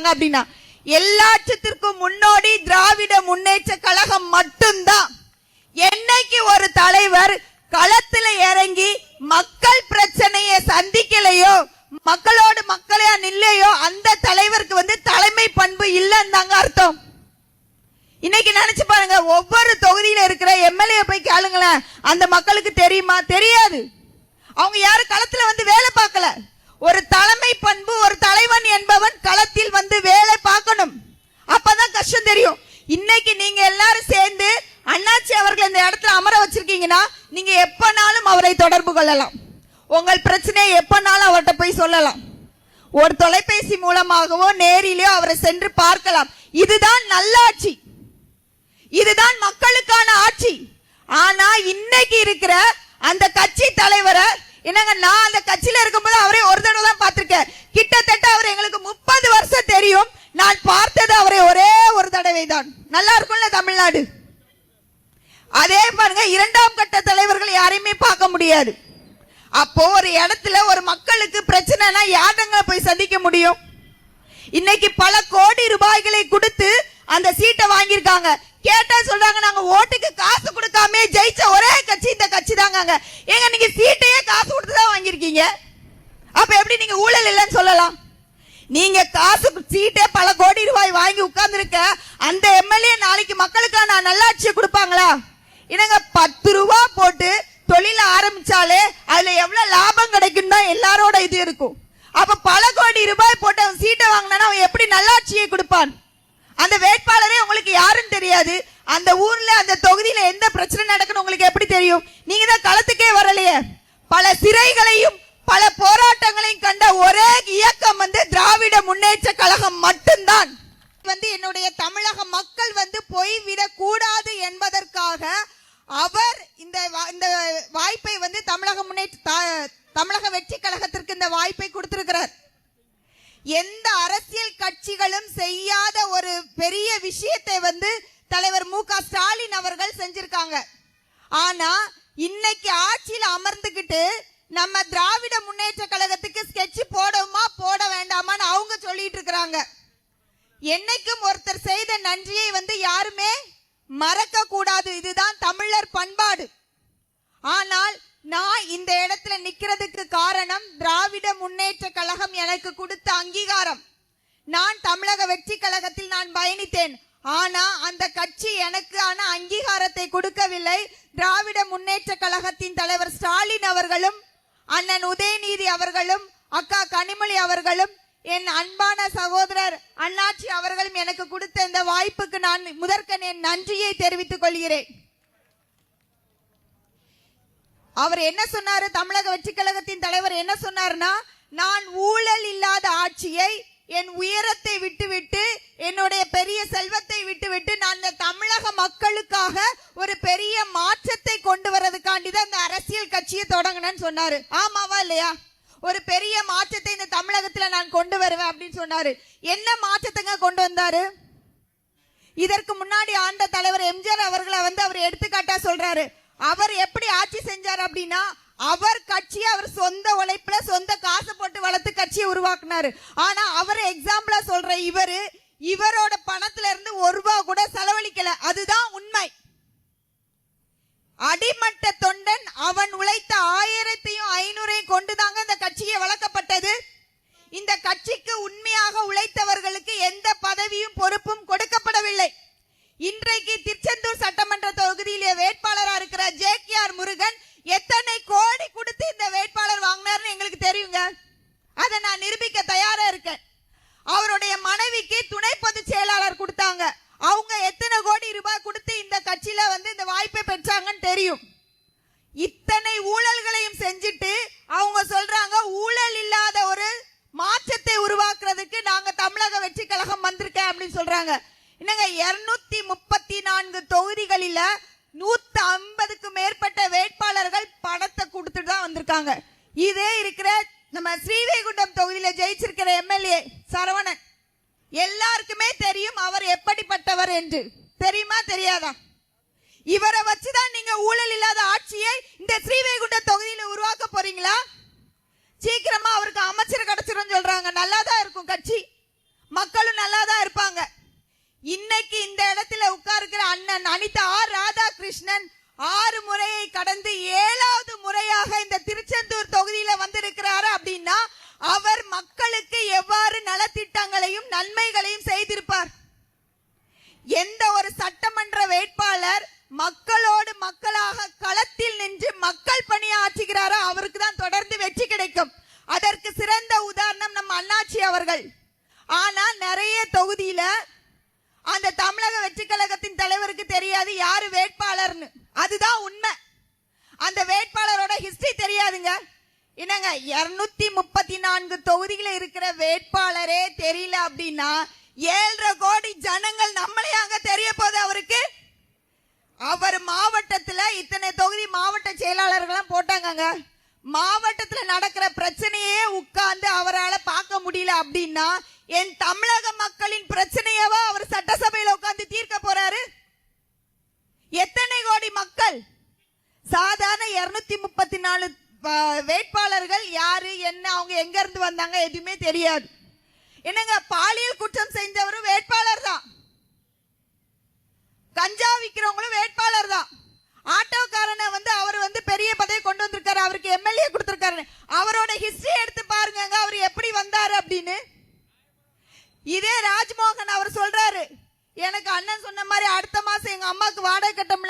சொல்றாங்க அப்படின்னா, எல்லாற்றத்திற்கும் முன்னோடி திராவிட முன்னேற்ற கழகம் மட்டும்தான். என்னைக்கு ஒரு தலைவர் களத்துல இறங்கி மக்கள் பிரச்சனையை சந்திக்கலையோ, மக்களோடு மக்களையா நில்லையோ, அந்த தலைவருக்கு தலைமை பண்பு இல்லைன்னு தாங்க அர்த்தம். இன்னைக்கு நினைச்சு பாருங்க, ஒவ்வொரு தொகுதியில இருக்கிற எம்எல்ஏ போய் கேளுங்களேன், அந்த மக்களுக்கு தெரியுமா? தெரியாது. அவங்க யாரும் களத்துல வேலை பார்க்கல. ஒரு தலைமை பண்பு, ஒரு தலைவன் என்பவன் களத்தில் வேலை பார்க்கணும். அப்பதான் கஷ்டம் தெரியும். இன்னைக்கு நீங்க எல்லாரும் சேர்ந்து அண்ணாச்சி அவர்கள் இந்த இடத்துல அமர வச்சிருக்கீங்கன்னா, நீங்க எப்பனாலும் அவரை தொடர்பு கொள்ளலாம். உங்கள் பிரச்சனையை எப்பனாலும் அவர்கிட்ட போய் சொல்லலாம். ஒரு தொலைபேசி மூலமாகவோ நேரிலேயோ அவரை சென்று பார்க்கலாம். இதுதான் நல்லாட்சி, இதுதான் மக்களுக்கான ஆட்சி. ஆனா இன்னைக்கு இருக்கிற அந்த கட்சி தலைவரை என்னங்க, நான் அந்த கட்சியில இருக்கும்போது அவரே ஒரு தடவை தான் பார்த்திருக்கேன். கிட்டத்தட்ட அவர் எங்களுக்கு 30 வருஷம் தெரியும். நான் பார்த்தது அவரை ஒரே ஒரு தடவை தான். நல்லா இருக்கும்ல தமிழ்நாடு? அதே பாருங்க, இரண்டாம் கட்ட தலைவர்கள் யாரையுமே பார்க்க முடியாது. அப்போ ஒரு இடத்துல ஒரு மக்களுக்கு பிரச்சனைனா யாருங்க போய் சந்திக்க முடியும்? இன்னைக்கு பல கோடி ரூபாய்களை கொடுத்து அந்த சீட்டை வாங்கியிருக்காங்க. கேட்டா சொல்றாங்க, நாங்க ஓட்டுக்கு காசு கொடுக்காம ஜெயிச்ச ஒரே கட்சி இந்த கட்சி தாங்க. ஏங்க, நீங்க சீட்டையே காசு கொடுத்துதான் வாங்கியிருக்கீங்க. அப்ப எப்படி நீங்க ஊழல் இல்லைன்னு சொல்லலாம்? நீங்க காசு சீட்டே பல கோடி ரூபாய் வாங்கி உட்கார்ந்து இருக்க அந்த எம்எல்ஏ நாளைக்கு மக்களுக்கான நல்லாட்சியை கொடுப்பாங்களா? என்னங்க, 10 ரூபாய் போட்டு தொழில ஆரம்பிச்சாலே அதுல எவ்வளவு லாபம் கிடைக்கும் தான் எல்லாரோட இது இருக்கும். அப்ப பல கோடி ரூபாய் போட்டு அவன் சீட்டை வாங்கினா அவன் எப்படி நல்லாட்சியை கொடுப்பான்? அந்த வேட்பாளரே உங்களுக்கு யாருன்னு தெரியாது. அந்த ஊர்ல அந்த தொகுதியில எந்த பிரச்சனை நடக்குன்னு உங்களுக்கு எப்படி தெரியும்? நீங்க தான் களத்துக்கே வரலையே. பல சிறைகளையும் பல போராட்டங்களையும் கண்ட ஒரே இயக்கம் திராவிட முன்னேற்ற கழகம் மட்டும்தான். என்னுடைய தமிழக மக்கள் போய்விடக் கூடாது என்பதற்காக அவர் இந்த வாய்ப்பை தமிழக வெற்றி கழகத்திற்கு இந்த வாய்ப்பை கொடுத்திருக்கிறார். எந்த அரசியல் கட்சிகளும் செய்யாத ஒரு பெரிய விஷயத்தை தலைவர் மு.க. ஸ்டாலின் அவர்கள் செஞ்சிருக்காங்க. ஆனா இன்னைக்கு ஆட்சியில் அமர்ந்துகிட்டு நம்ம திராவிட முன்னேற்ற கழகத்துக்கு ஸ்கெட்ச் போடுமா போட வேண்டாமான்னு அவங்க சொல்லிட்டு இருக்கிறாங்க. என்னைக்கும் ஒருத்தர் செய்த நன்றியை யாருமே மறக்க கூடாது. இதுதான் தமிழர் பண்பாடு. ஆனால் நான் இந்த இடத்துல நிக்கிறதுக்கு காரணம் திராவிட முன்னேற்ற கழகம் எனக்கு கொடுத்த அங்கீகாரம். நான் தமிழக வெற்றி கழகத்தில் நான் பயணித்தேன். ஆனா அந்த கட்சி எனக்கு அங்கீகாரத்தை கொடுக்கவில்லை. திராவிட முன்னேற்ற கழகத்தின் தலைவர் ஸ்டாலின் அவர்களும், அண்ணன் உதயநிதி அவர்களும், அக்கா கனிமொழி அவர்களும், என் அன்பான சகோதரர் அண்ணாச்சி அவர்களும் எனக்கு கொடுத்த இந்த வாய்ப்புக்கு நான் முதற்கண் என் நன்றியை தெரிவித்துக் கொள்கிறேன். அவர் என்ன சொன்னாரு? தமிழக வெற்றி கழகத்தின் தலைவர் என்ன சொன்னார்னா, நான் ஊழல் இல்லாத ஆட்சியை, என் உயரத்தை விட்டுவிட்டு, என்னுடைய பெரிய செல்வத்தை விட்டுவிட்டு நான் இந்த தமிழக மக்களுக்காக ஒரு பெரிய மாற்றத்தை கொண்டு வரதுக்காண்டிதான் இந்த அரசியல் கட்சியை தொடங்கினேன்னு சொன்னாரு. ஆமாவா இல்லையா? ஒரு பெரிய மாற்றத்தை இந்த தமிழகத்துல நான் கொண்டு வருவேன் அப்படின்னு சொன்னாரு. என்ன மாற்றத்தை கொண்டு வந்தாரு? இதற்கு முன்னாடி ஆண்ட தலைவர் எம்ஜிஆர் அவர்களை அவர் எடுத்துக்காட்டா சொல்றாரு. அவர் எப்படி ஆட்சி செஞ்சார் அப்படின்னா, அவர் கட்சியை அவர் சொந்த உழைப்புல சொந்த காசு போட்டு வளர்த்து கட்சியை உருவாக்குனாரு. ஆனா அவர் எக்ஸாம்பிளா சொல்ற இவரோட பணத்துல இருந்து 1 ரூபாய் கூட செலவழிக்கல. அதுதான் உண்மை. அடிமட்ட தொண்டன் அவன் உழைத்த 1500 கொண்டுதாங்க இந்த கட்சியை வளர்க்கப்பட்டது. இந்த கட்சிக்கு உண்மையாக உழைத்தவர்களுக்கு எந்த பதவியும் பொறுப்பும் கொடுக்கப்படவில்லை. இன்றைக்கு திருச்செந்தூர் சட்டமன்ற தொகுதியிலே வேட்பாளராக இருக்கிற ஜே.கே.ஆர். முருகன் எத்தனை கோடி கொடுத்து இந்த வேட்பாளர் வாங்கினார்னு எங்களுக்கு தெரியுங்க. அதை நான் நிரூபிக்க தயாரா இருக்கேன். அவருடைய மனைவிக்கு துணை பொதுச் செயலாளர் கொடுத்தாங்க. அவங்க எத்தனை கோடி ரூபாய் கொடுத்து இந்த கட்சியில இந்த வாய்ப்பை பெற்றாங்கன்னு தெரியும். இத்தனை ஊழல்களையும் செஞ்சுட்டு அவங்க சொல்றாங்க, ஊழல் இல்லாத ஒரு மாற்றத்தை உருவாக்குறதுக்கு நாங்க தமிழக வெற்றி கழகம் வந்திருக்கேன் அப்படின்னு சொல்றாங்க. என்னங்க, 234 தொகுதிகளில 150க்கு மேற்பட்ட வேட்பாளர்கள் பணத்தை கொடுத்துட்டு தான் வந்திருக்காங்க. இதே இருக்கிற நம்ம ஸ்ரீவைகுண்டம் தொகுதியில ஜெயிச்சிருக்கிற எம்எல்ஏ சரவணன், எல்லாருக்குமே தெரியும் அவர் எப்படிப்பட்டவர் என்று. தெரியுமா தெரியாதா? இவரை வச்சுதான் நீங்க ஊழல் இல்லாத ஆட்சியை இந்த ஸ்ரீவைகுண்ட தொகுதியில உருவாக்க போறீங்களா? சீக்கிரமா அவருக்கு அமைச்சர் கிடைச்சிரும் சொல்றாங்க. நல்லாதான் இருக்கும் கட்சி. மக்களும் நல்லா தான் இருப்பாங்க. இன்னைக்கு இந்த இடத்துல உட்கார்க்கிற அண்ணன் அனிதா ராதாகிருஷ்ணன் 6 முறையை கடந்து 7வது முறையாக இந்த திருச்செந்தூர் தொகுதியில வந்திருக்கிறாரு அப்படின்னா அவர் மக்களுக்கு எவ்வாறு நலத்திட்டங்களையும் நன்மைகளையும் செய்திருப்பார். எந்த ஒரு சட்டமன்ற வேட்பாளர் மக்களோடு மக்களாக களத்தில் நின்று மக்கள் பணியாற்றுகிறாரோ அவருக்கு தான் தொடர்ந்து வெற்றி கிடைக்கும். அதற்கு சிறந்த உதாரணம் நம்ம அண்ணாச்சி அவர்கள். ஆனா நிறைய தொகுதியில அந்த தமிழக வெற்றி கழகத்தின் தலைவருக்கு தெரியாது யாரு வேட்பாளர்னு. அதுதான் உண்மை. அந்த வேட்பாளரோட ஹிஸ்டரி தெரியாதுங்க. என்னங்க 234 தொகுதியில இருக்கிற வேட்பாளரே தெரியல அப்படின்னா 7.5 கோடி ஜனங்கள் நம்மளையாங்க தெரிய போகுது அவருக்கு. அவர் மாவட்டத்துல இத்தனை தொகுதி மாவட்ட செயலாளர்கள்லாம் போட்டாங்க. மாவட்டத்துல நடக்கிற பிரச்சனையே உட்கார்ந்து அவரால் பார்க்க முடியல அப்படின்னா என் தமிழக மக்களின் பிரச்சனையவா அவர் சட்டசபையில உட்கார்ந்து தீர்க்க போறாரு? எத்தனை கோடி மக்கள்? சாதாரண 234 வேட்பாளர்கள் யாரு என்ன அவங்க எங்க இருந்து வந்தாங்க எதுவுமே தெரியாது. என்னங்க பாலியல் குற்றம் செஞ்சவரும் வேட்பாளர் தான், கஞ்சா விக்கிறவங்களும் வேட்பாளர் தான். ஆட்டோக்காரனை அவர் பெரிய பதவி கொண்டு வந்திருக்காரு, அவருக்கு எம்எல்ஏ கொடுத்திருக்காரு. அவரோட ஹிஸ்டரி எடுத்து பாருங்க அவர் எப்படி வந்தாரு அப்படின்னு. இதே ராஜ்மோகன் அவர் சொல்றாரு, எனக்கு அண்ணன் சொன்ன மாதிரி அடுத்த மாசம் எங்க அம்மாக்கு வாடகை கட்ட முடியல,